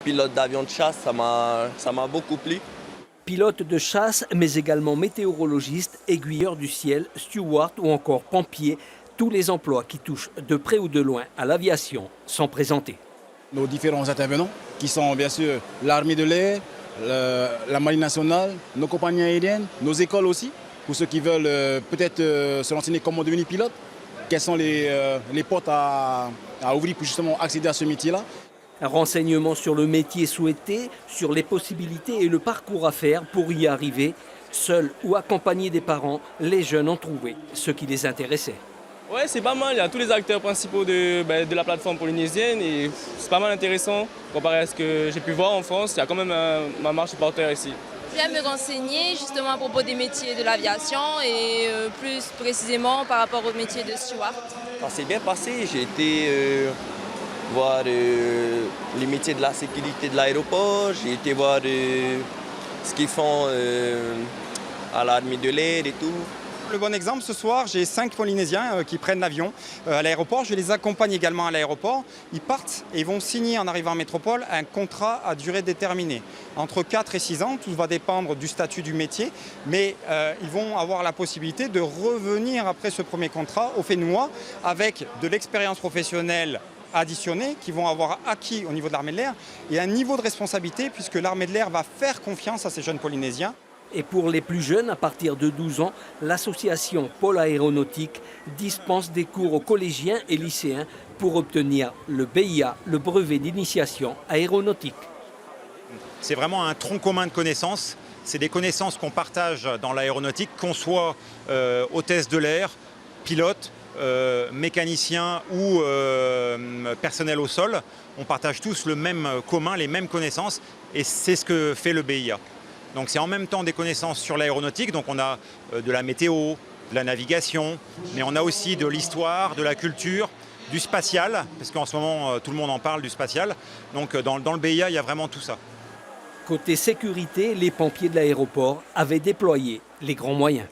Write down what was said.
pilote d'avion de chasse, ça m'a beaucoup plu. Pilote de chasse, mais également météorologiste, aiguilleur du ciel, steward ou encore pompier, tous les emplois qui touchent de près ou de loin à l'aviation sont présentés. Nos différents intervenants, qui sont bien sûr l'armée de l'air, la marine nationale, nos compagnies aériennes, nos écoles aussi, pour ceux qui veulent peut-être se renseigner comment devenir pilote, quelles sont les portes à ouvrir pour justement accéder à ce métier-là. Renseignements sur le métier souhaité, sur les possibilités et le parcours à faire pour y arriver. Seuls ou accompagnés des parents, les jeunes ont trouvé ce qui les intéressait. Ouais, c'est pas mal, il y a tous les acteurs principaux de la plateforme polynésienne et c'est pas mal intéressant comparé à ce que j'ai pu voir en France. Il y a quand même ma marche de porteur ici. Je viens me renseigner justement à propos des métiers de l'aviation et plus précisément par rapport au métier de steward. Ça s'est bien passé, j'ai été voir les métiers de la sécurité de l'aéroport, j'ai été voir ce qu'ils font à l'armée de l'air et tout. Le bon exemple, ce soir, j'ai 5 Polynésiens qui prennent l'avion à l'aéroport. Je les accompagne également à l'aéroport. Ils partent et vont signer en arrivant en métropole un contrat à durée déterminée. Entre 4 et 6 ans, tout va dépendre du statut du métier, mais ils vont avoir la possibilité de revenir après ce premier contrat au Fénois avec de l'expérience professionnelle additionnés qui vont avoir acquis au niveau de l'armée de l'air et un niveau de responsabilité puisque l'armée de l'air va faire confiance à ces jeunes Polynésiens. Et pour les plus jeunes, à partir de 12 ans, l'association Pôle Aéronautique dispense des cours aux collégiens et lycéens pour obtenir le BIA, le brevet d'initiation aéronautique. C'est vraiment un tronc commun de connaissances. C'est des connaissances qu'on partage dans l'aéronautique, qu'on soit hôtesse de l'air, pilote, mécanicien ou personnel au sol. On partage tous le même commun, les mêmes connaissances et c'est ce que fait le BIA. Donc c'est en même temps des connaissances sur l'aéronautique, donc on a de la météo, de la navigation, mais on a aussi de l'histoire, de la culture, du spatial, parce qu'en ce moment tout le monde en parle du spatial. Donc dans le BIA, il y a vraiment tout ça. Côté sécurité, les pompiers de l'aéroport avaient déployé les grands moyens.